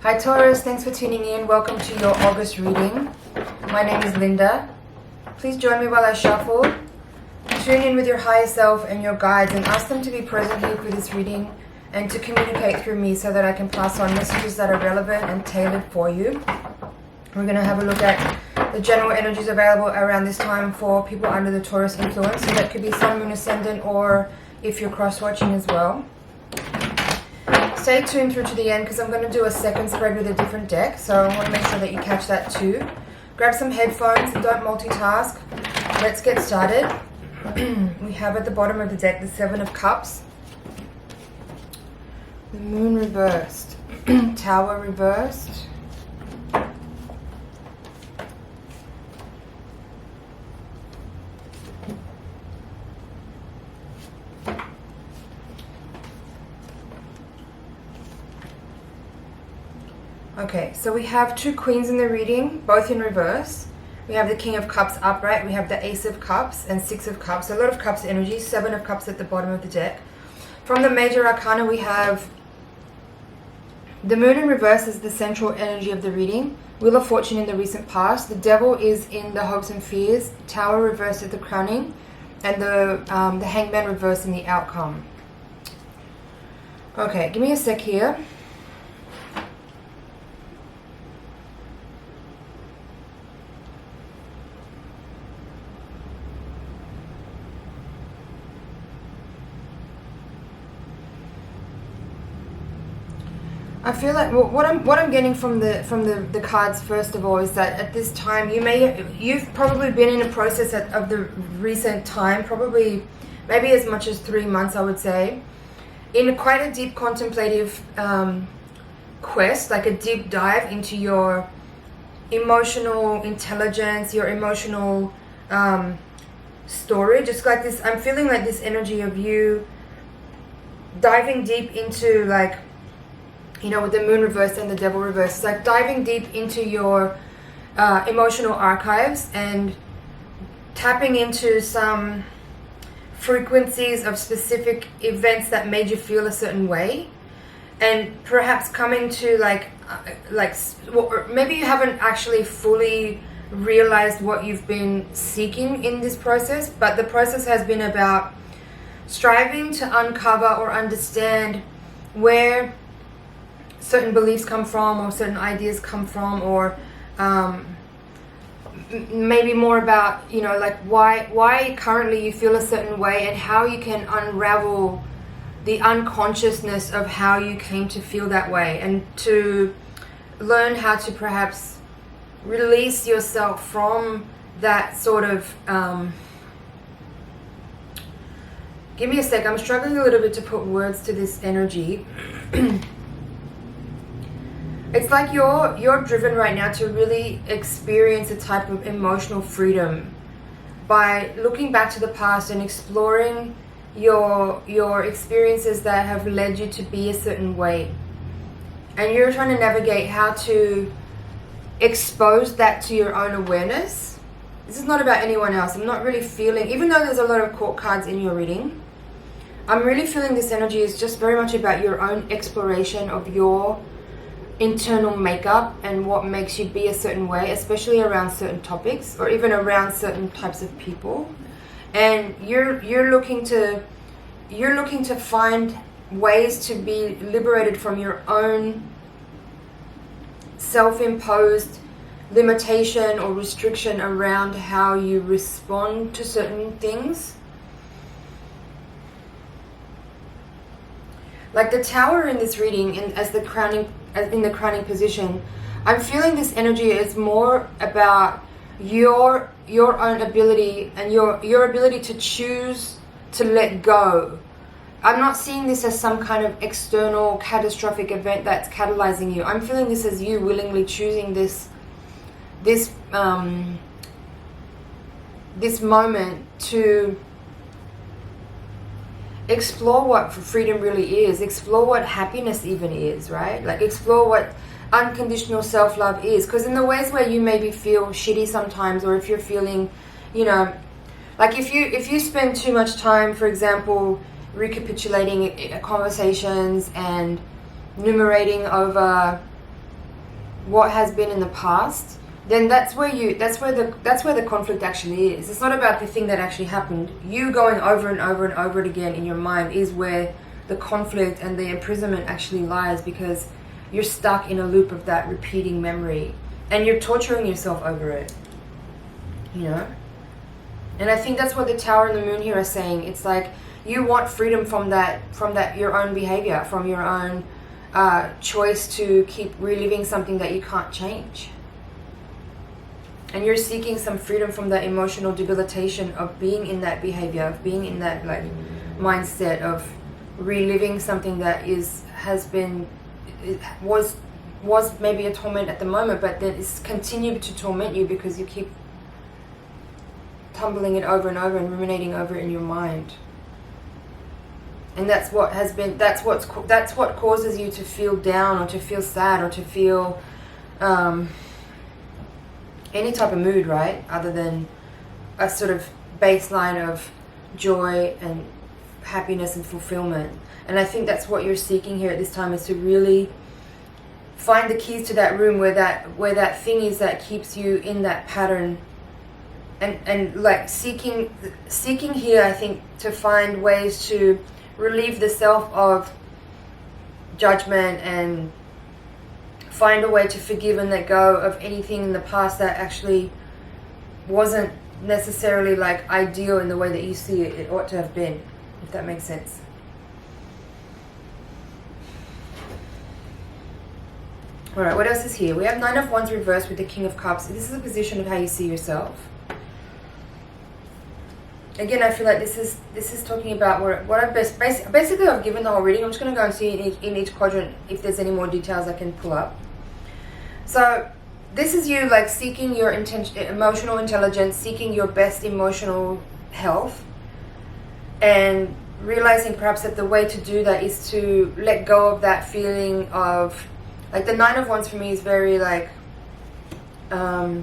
Hi Taurus, thanks for tuning in. Welcome to your August reading. My name is Linda. Please join me while I shuffle. Tune in with your higher self and your guides and ask them to be present here for this reading and to communicate through me so that I can pass on messages that are relevant and tailored for you. We're going to have a look at the general energies available around this time for people under the Taurus influence. So that could be Sun, Moon, Ascendant, or if you're cross-watching as well. Stay tuned through to the end because I'm going to do a second spread with a different deck. So I want to make sure that you catch that too. Grab some headphones, don't multitask. Let's get started. We have at the bottom of the deck the Seven of Cups. The Moon reversed. Tower reversed. Okay, so we have two queens in the reading, both in reverse. We have the King of Cups upright, we have the Ace of Cups and Six of Cups. So a lot of cups energy, Seven of Cups at the bottom of the deck. From the major arcana we have the Moon in reverse is the central energy of the reading. Wheel of Fortune in the recent past. The Devil is in the hopes and fears. Tower reversed at the crowning. And the Hangman reversed in the outcome. Okay, give me a sec here. I feel like what I'm getting from the cards first of all is that at this time you've probably been in a process of the recent time, probably maybe as much as 3 months, I would say, in quite a deep contemplative quest, like a deep dive into your emotional intelligence, your emotional story. Just like this, I'm feeling like this energy of you diving deep into, like, you know, with the Moon reversed and the Devil reversed, it's like diving deep into your emotional archives and tapping into some frequencies of specific events that made you feel a certain way, and perhaps coming to or maybe you haven't actually fully realized what you've been seeking in this process, but the process has been about striving to uncover or understand where certain beliefs come from, or certain ideas come from, or maybe more about, you know, like why currently you feel a certain way and how you can unravel the unconsciousness of how you came to feel that way, and to learn how to perhaps release yourself from that sort of give me a sec, I'm struggling a little bit to put words to this energy. It's like you're driven right now to really experience a type of emotional freedom by looking back to the past and exploring your experiences that have led you to be a certain way. And you're trying to navigate how to expose that to your own awareness. This is not about anyone else. I'm not really feeling, even though there's a lot of court cards in your reading, I'm really feeling this energy is just very much about your own exploration of your internal makeup and what makes you be a certain way, especially around certain topics or even around certain types of people. And you're looking to find ways to be liberated from your own self-imposed limitation or restriction around how you respond to certain things. Like the Tower in this reading, and in the crowning position, I'm feeling this energy is more about your own ability and your ability to choose to let go. I'm not seeing this as some kind of external catastrophic event that's catalyzing you. I'm feeling this as you willingly choosing this moment to explore what freedom really is, explore what happiness even is, right? Like explore what unconditional self-love is. Because in the ways where you maybe feel shitty sometimes, or if you're feeling, you know, like if you spend too much time, for example, recapitulating conversations and numerating over what has been in the past, then that's where the conflict actually is. It's not about the thing that actually happened. You going over and over and over it again in your mind is where the conflict and the imprisonment actually lies, because you're stuck in a loop of that repeating memory and you're torturing yourself over it, you know. And I think that's what the Tower and the Moon here are saying. It's like you want freedom from that your own behavior, from your own choice to keep reliving something that you can't change. And you're seeking some freedom from the emotional debilitation of being in that behavior, of being in that like mindset of reliving something that was maybe a torment at the moment, but then it's continued to torment you because you keep tumbling it over and over and ruminating over it in your mind. And that's what causes you to feel down or to feel sad or to feel any type of mood, right? Other than a sort of baseline of joy and happiness and fulfillment. And I think that's what you're seeking here at this time, is to really find the keys to that room where that thing is that keeps you in that pattern. And like seeking here, I think, to find ways to relieve the self of judgment and find a way to forgive and let go of anything in the past that actually wasn't necessarily like ideal in the way that you see it ought to have been, if that makes sense. Alright, what else is here? We have Nine of Wands reversed with the King of Cups. This is a position of how you see yourself. Again, I feel like this is talking about what I've basically I've given the whole reading. I'm just going to go and see in each quadrant if there's any more details I can pull up. So this is you like seeking your emotional intelligence, seeking your best emotional health, and realizing perhaps that the way to do that is to let go of that feeling of, like, the Nine of Wands for me is very like the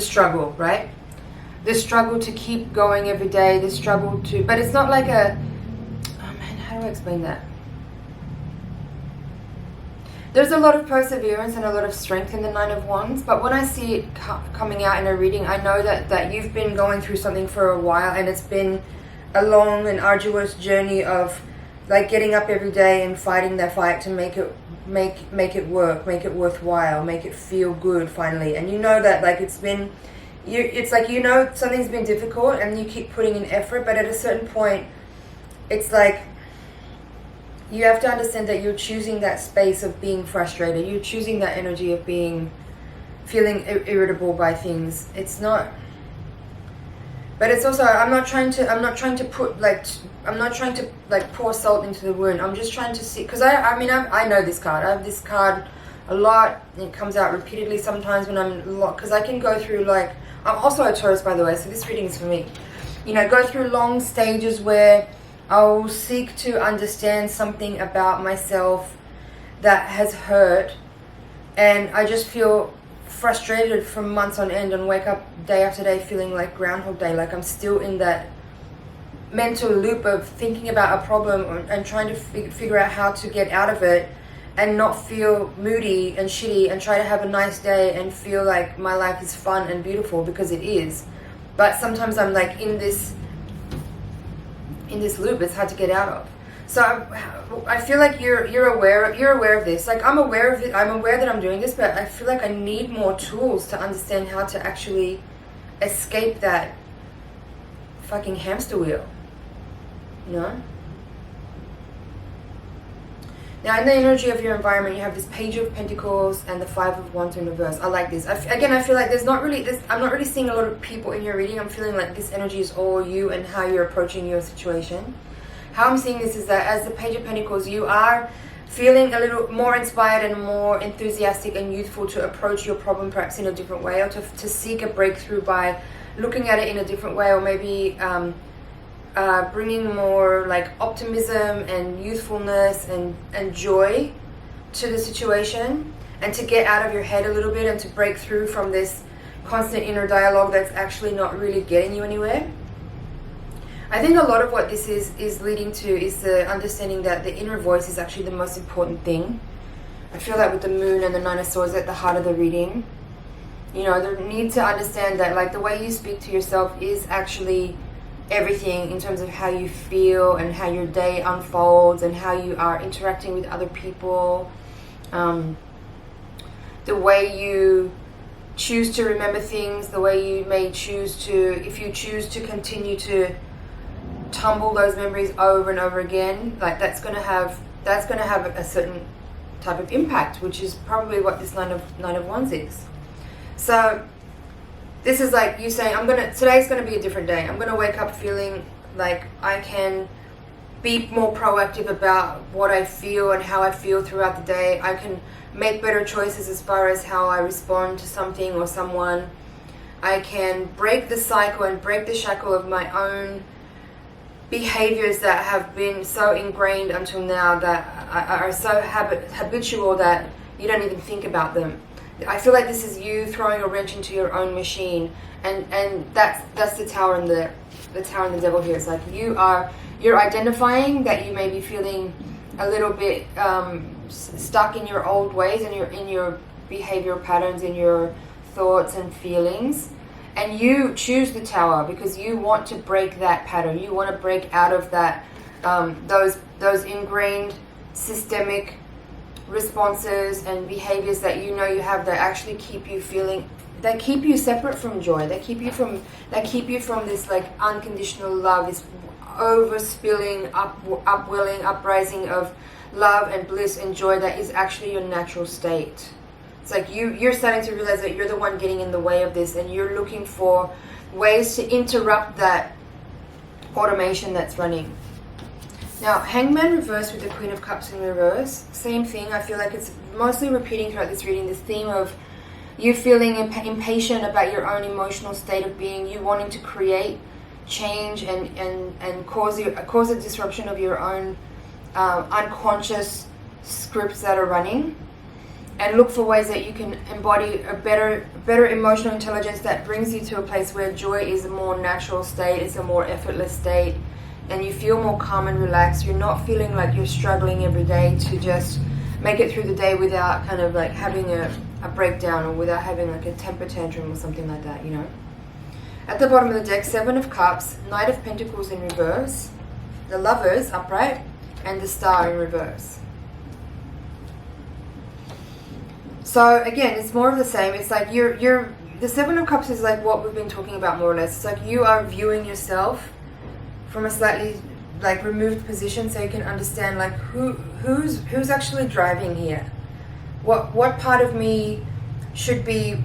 struggle, right? The struggle to keep going every day, the struggle to, but it's not like a, oh man, how do I explain that? There's a lot of perseverance and a lot of strength in the Nine of Wands, but when I see it coming out in a reading, I know that you've been going through something for a while, and it's been a long and arduous journey of like getting up every day and fighting that fight to make it work, make it worthwhile, make it feel good finally. And you know that like it's like, you know, something's been difficult and you keep putting in effort, but at a certain point it's like you have to understand that you're choosing that space of being frustrated. You're choosing that energy of feeling irritable by things. It's not, but it's also, I'm not trying to pour salt into the wound. I'm just trying to see, because I know this card. I have this card a lot. It comes out repeatedly sometimes when I'm because I can go through, like, I'm also a Taurus, by the way, so this reading is for me. You know, go through long stages where I'll seek to understand something about myself that has hurt, and I just feel frustrated for months on end and wake up day after day feeling like Groundhog Day, like I'm still in that mental loop of thinking about a problem and trying to figure out how to get out of it and not feel moody and shitty and try to have a nice day and feel like my life is fun and beautiful, because it is. But sometimes I'm like in this loop. It's hard to get out of. So I feel like you're aware of this. Like, I'm aware of it. I'm aware that I'm doing this, but I feel like I need more tools to understand how to actually escape that fucking hamster wheel. You know? Now, in the energy of your environment, you have this Page of Pentacles and the Five of Wands in reverse. I like this. Again, I feel like I'm not really seeing a lot of people in your reading. I'm feeling like this energy is all you and how you're approaching your situation. How I'm seeing this is that as the Page of Pentacles, you are feeling a little more inspired and more enthusiastic and youthful to approach your problem perhaps in a different way, or to seek a breakthrough by looking at it in a different way, or maybe bringing more like optimism and youthfulness and joy to the situation, and to get out of your head a little bit and to break through from this constant inner dialogue that's actually not really getting you anywhere. I think a lot of what this is leading to is the understanding that the inner voice is actually the most important thing. I feel like with the moon and the Nine of Swords at the heart of the reading, you know, the need to understand that like the way you speak to yourself is actually everything in terms of how you feel and how your day unfolds and how you are interacting with other people. The way you choose to remember things, the way you may choose to, if you choose to continue to tumble those memories over and over again, like that's going to have a certain type of impact, which is probably what this Nine of Wands is. So this is like you saying, today's going to be a different day. I'm going to wake up feeling like I can be more proactive about what I feel and how I feel throughout the day. I can make better choices as far as how I respond to something or someone. I can break the cycle and break the shackle of my own behaviors that have been so ingrained until now, that are so habitual that you don't even think about them. I feel like this is you throwing a wrench into your own machine, and that's the Tower and the Devil here. It's like you're identifying that you may be feeling a little bit stuck in your old ways and in your behavioral patterns, in your thoughts and feelings, and you choose the Tower because you want to break that pattern. You want to break out of that those ingrained systemic responses and behaviors that you know you have that actually keep you feeling, that keep you separate from joy, that keep you from this like unconditional love, this overspilling, upwelling, uprising of love and bliss and joy that is actually your natural state. It's like you're starting to realize that you're the one getting in the way of this, and you're looking for ways to interrupt that automation that's running. Now, Hangman reversed with the Queen of Cups in reverse, same thing. I feel like it's mostly repeating throughout this reading, this theme of you feeling impatient about your own emotional state of being, you wanting to create change and cause a disruption of your own unconscious scripts that are running, and look for ways that you can embody a better emotional intelligence that brings you to a place where joy is a more natural state, it's a more effortless state, and you feel more calm and relaxed. You're not feeling like you're struggling every day to just make it through the day without kind of like having a breakdown, or without having like a temper tantrum or something like that, you know. At the bottom of the deck, Seven of Cups, Knight of Pentacles in reverse, the Lovers upright, and the Star in reverse. So again, it's more of the same. It's like the Seven of Cups is like what we've been talking about more or less. It's like you are viewing yourself from a slightly like removed position, so you can understand like who's actually driving here. What part of me should be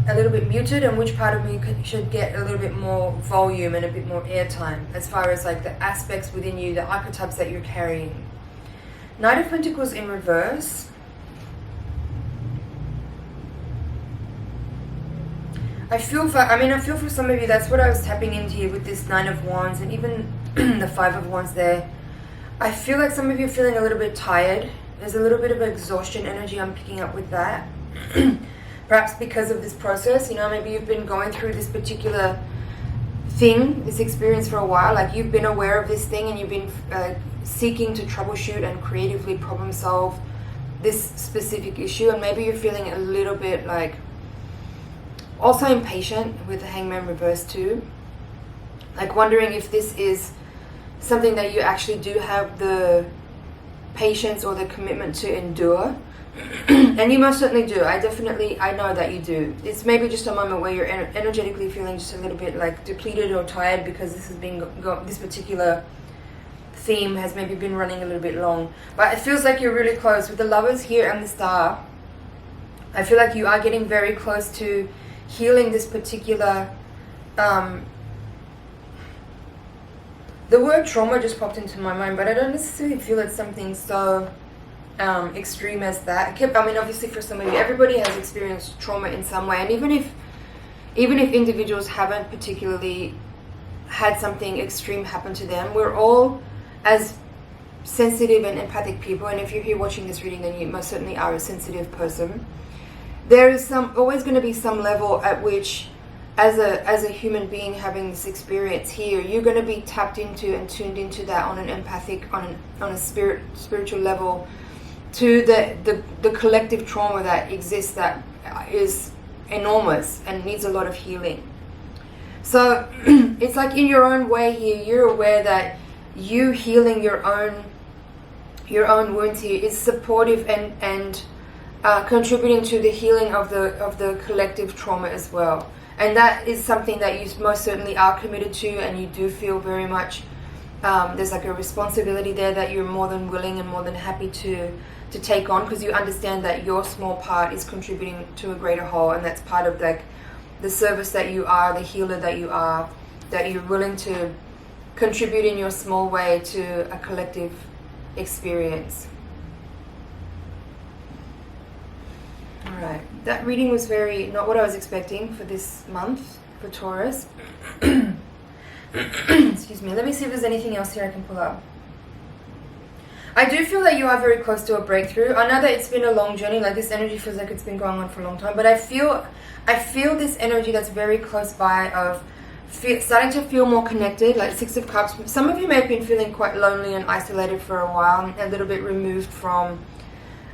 a little bit muted, and which part of me should get a little bit more volume and a bit more airtime as far as like the aspects within you, the archetypes that you're carrying. Knight of Pentacles in reverse. I feel for some of you, that's what I was tapping into here with this Nine of Wands and even the Five of Wands there. I feel like some of you are feeling a little bit tired. There's a little bit of exhaustion energy I'm picking up with that. Perhaps because of this process, you know, maybe you've been going through this particular thing, this experience for a while. Like you've been aware of this thing and you've been seeking to troubleshoot and creatively problem solve this specific issue. And maybe you're feeling a little bit like also impatient with the Hangman reverse too. Like wondering if this is something that you actually do have the patience or the commitment to endure. And you most certainly do. I know that you do. It's maybe just a moment where you're energetically feeling just a little bit like depleted or tired because this has been this particular theme has maybe been running a little bit long. But it feels like you're really close with the Lovers here and the Star. I feel like you are getting very close to healing this particular the word trauma just popped into my mind, but I don't necessarily feel it's something so extreme as that. I mean, obviously for some of you, everybody has experienced trauma in some way, and even if individuals haven't particularly had something extreme happen to them, we're all as sensitive and empathic people, and if you're here watching this reading, then you most certainly are a sensitive person. There is always going to be some level at which, as a human being having this experience here, you're going to be tapped into and tuned into that on an empathic, on a spiritual level, to the collective trauma that exists, that is enormous and needs a lot of healing. So it's like in your own way here, you're aware that you healing your own wounds here is supportive and contributing to the healing of the collective trauma as well. And that is something that you most certainly are committed to, and you do feel very much there's like a responsibility there that you're more than willing and more than happy to take on, because you understand that your small part is contributing to a greater whole, and that's part of like the service that you are, the healer that you are, that you're willing to contribute in your small way to a collective experience. Alright, that reading was not what I was expecting for this month for Taurus. Excuse me, let me see if there's anything else here I can pull up. I do feel that you are very close to a breakthrough. I know that it's been a long journey, like this energy feels like it's been going on for a long time, but I feel this energy that's very close by of starting to feel more connected, like Six of Cups. Some of you may have been feeling quite lonely and isolated for a while, a little bit removed from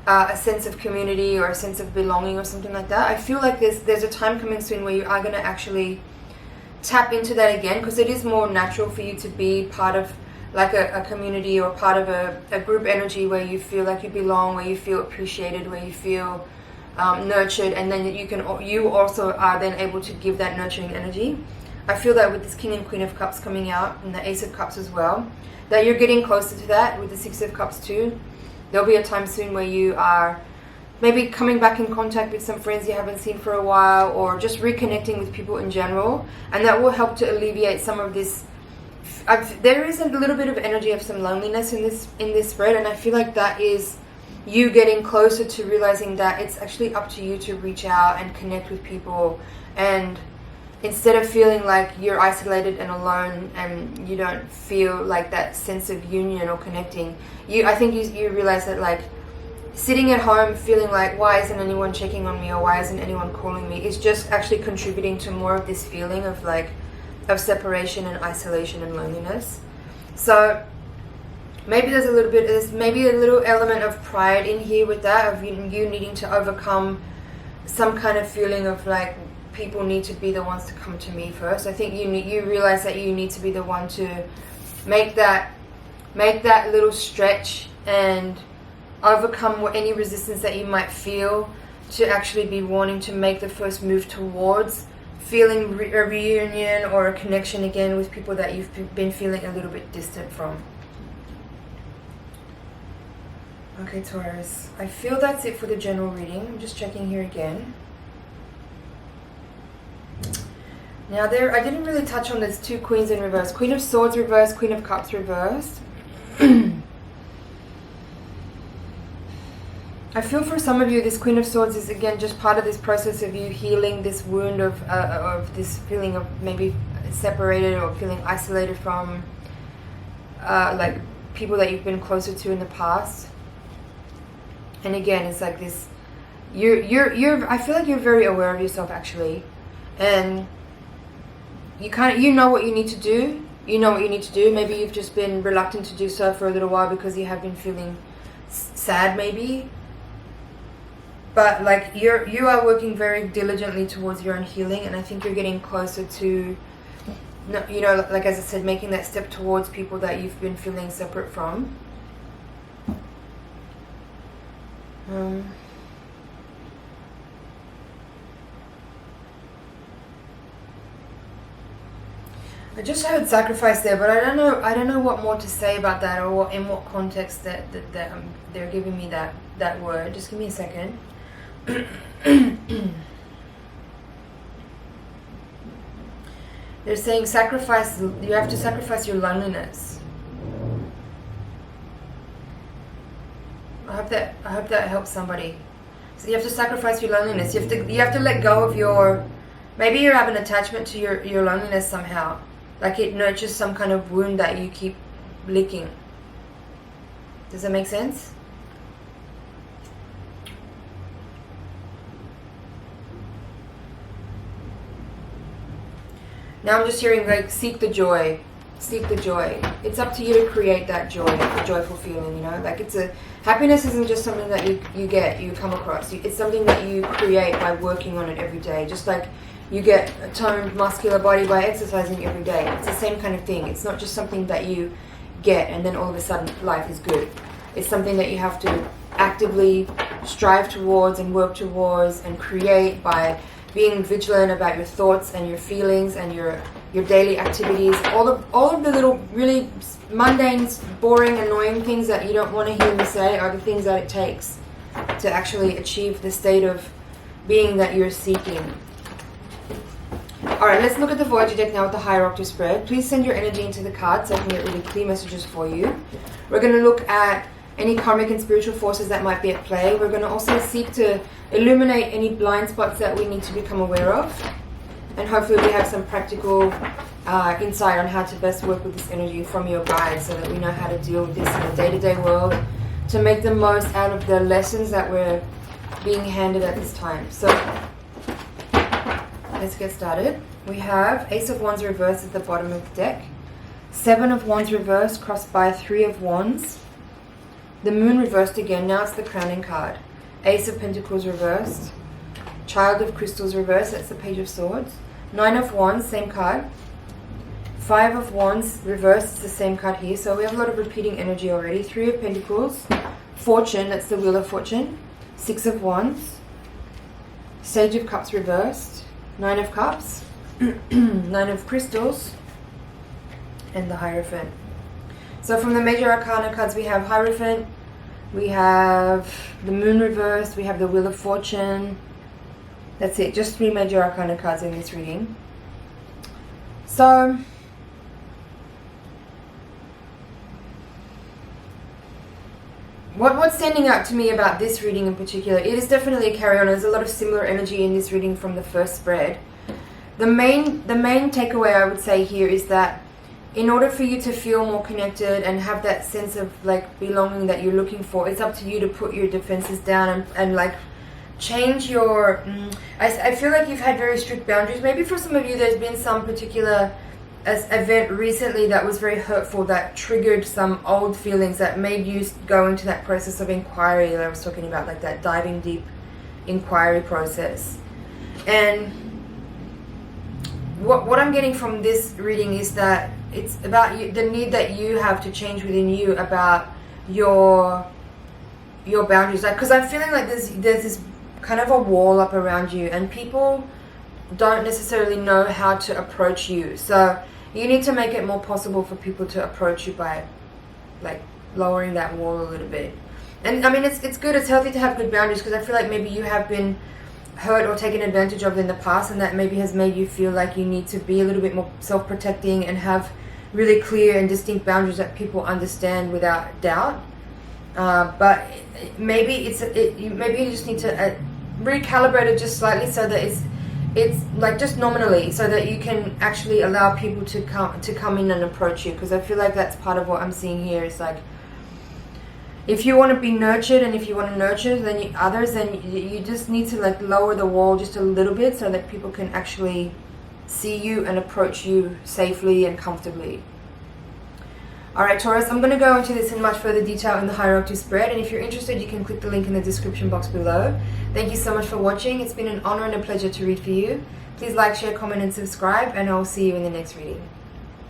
a sense of community or a sense of belonging or something like that. I feel like there's a time coming soon where you are going to actually tap into that again, because it is more natural for you to be part of like a community or part of a group energy where you feel like you belong, where you feel appreciated, where you feel nurtured, and then you also are then able to give that nurturing energy. I feel that with this King and Queen of Cups coming out and the Ace of Cups as well, that you're getting closer to that with the Six of Cups too. There'll be a time soon where you are maybe coming back in contact with some friends you haven't seen for a while, or just reconnecting with people in general, and that will help to alleviate some of this. There is a little bit of energy of some loneliness in this spread, and I feel like that is you getting closer to realizing that it's actually up to you to reach out and connect with people, and instead of feeling like you're isolated and alone and you don't feel like that sense of union or connecting, I think you realize that like sitting at home feeling like why isn't anyone checking on me or why isn't anyone calling me is just actually contributing to more of this feeling of like of separation and isolation and loneliness. So maybe there's a little element of pride in here with that, of you needing to overcome some kind of feeling of like people need to be the ones to come to me first. I think you realize that you need to be the one to make that little stretch and overcome any resistance that you might feel, to actually be wanting to make the first move towards feeling a reunion or a connection again with people that you've been feeling a little bit distant from. Okay, Taurus, I feel that's it for the general reading. I'm just checking here again. Now I didn't really touch on these two queens in reverse. Queen of Swords reversed, Queen of Cups reversed. I feel for some of you this Queen of Swords is again just part of this process of you healing this wound of this feeling of maybe separated or feeling isolated from like people that you've been closer to in the past. And again, it's like this, I feel like you're very aware of yourself actually, and you know what you need to do. You know what you need to do. Maybe you've just been reluctant to do so for a little while because you have been feeling sad maybe. But like you are working very diligently towards your own healing, and I think you're getting closer to, you know, like as I said, making that step towards people that you've been feeling separate from. I just heard sacrifice there, but I don't know what more to say about that, or in what context that they're giving me that word. Just give me a second. They're saying sacrifice. You have to sacrifice your loneliness. I hope that helps somebody. So you have to sacrifice your loneliness. You have to let go of your. Maybe you have an attachment to your loneliness somehow. Like it nurtures some kind of wound that you keep licking. Does that make sense? Now I'm just hearing like seek the joy. seek the joy. It's up to you to create that joy, the joyful feeling, you know? Like happiness isn't just something that you come across. It's something that you create by working on it every day. Just like you get a toned, muscular body by exercising every day. It's the same kind of thing. It's not just something that you get and then all of a sudden life is good. It's something that you have to actively strive towards and work towards and create by being vigilant about your thoughts and your feelings and your daily activities. All of the little really mundane, boring, annoying things that you don't want to hear me say are the things that it takes to actually achieve the state of being that you're seeking. Alright, let's look at the Voyager deck now with the Higher Octave spread. Please send your energy into the cards so I can get really clear messages for you. We're going to look at any karmic and spiritual forces that might be at play. We're going to also seek to illuminate any blind spots that we need to become aware of. And hopefully we have some practical insight on how to best work with this energy from your guides so that we know how to deal with this in the day-to-day world to make the most out of the lessons that we're being handed at this time. So let's get started. We have Ace of Wands reversed at the bottom of the deck. 7 of Wands reversed crossed by 3 of Wands. The Moon reversed again. Now it's the Crowning card. Ace of Pentacles reversed. Child of Crystals reversed. That's the Page of Swords. 9 of Wands, same card. 5 of Wands reversed. It's the same card here. So we have a lot of repeating energy already. 3 of Pentacles. Fortune. That's the Wheel of Fortune. 6 of Wands. Sage of Cups reversed. 9 of Cups. 9 of Crystals. And the Hierophant. So from the major arcana cards we have Hierophant, we have the Moon reversed, we have the Wheel of Fortune. That's it, just 3 major arcana cards in this reading. So what's standing out to me about this reading in particular, it is definitely a carry on. There's a lot of similar energy in this reading from the first spread. The main takeaway I would say here is that in order for you to feel more connected and have that sense of like belonging that you're looking for, it's up to you to put your defenses down and like change your I feel like you've had very strict boundaries. Maybe for some of you there's been some particular event recently that was very hurtful, that triggered some old feelings that made you go into that process of inquiry that I was talking about, like that diving deep inquiry process. And what I'm getting from this reading is that it's about you, the need that you have to change within you about your boundaries. Like, because I'm feeling like there's this kind of a wall up around you, and people don't necessarily know how to approach you. So you need to make it more possible for people to approach you by like lowering that wall a little bit. And I mean, it's good, it's healthy to have good boundaries, because I feel like maybe you have been hurt or taken advantage of in the past, and that maybe has made you feel like you need to be a little bit more self-protecting and have really clear and distinct boundaries that people understand without doubt. But maybe maybe you just need to recalibrate it just slightly so that it's like just nominally, so that you can actually allow people to come in and approach you. Because I feel like that's part of what I'm seeing here is like, if you want to be nurtured and if you want to nurture then you just need to like lower the wall just a little bit so that people can actually see you and approach you safely and comfortably. Alright Taurus, I'm going to go into this in much further detail in the Higher Octave spread, and if you're interested you can click the link in the description box below. Thank you so much for watching. It's been an honor and a pleasure to read for you. Please like, share, comment and subscribe, and I'll see you in the next reading.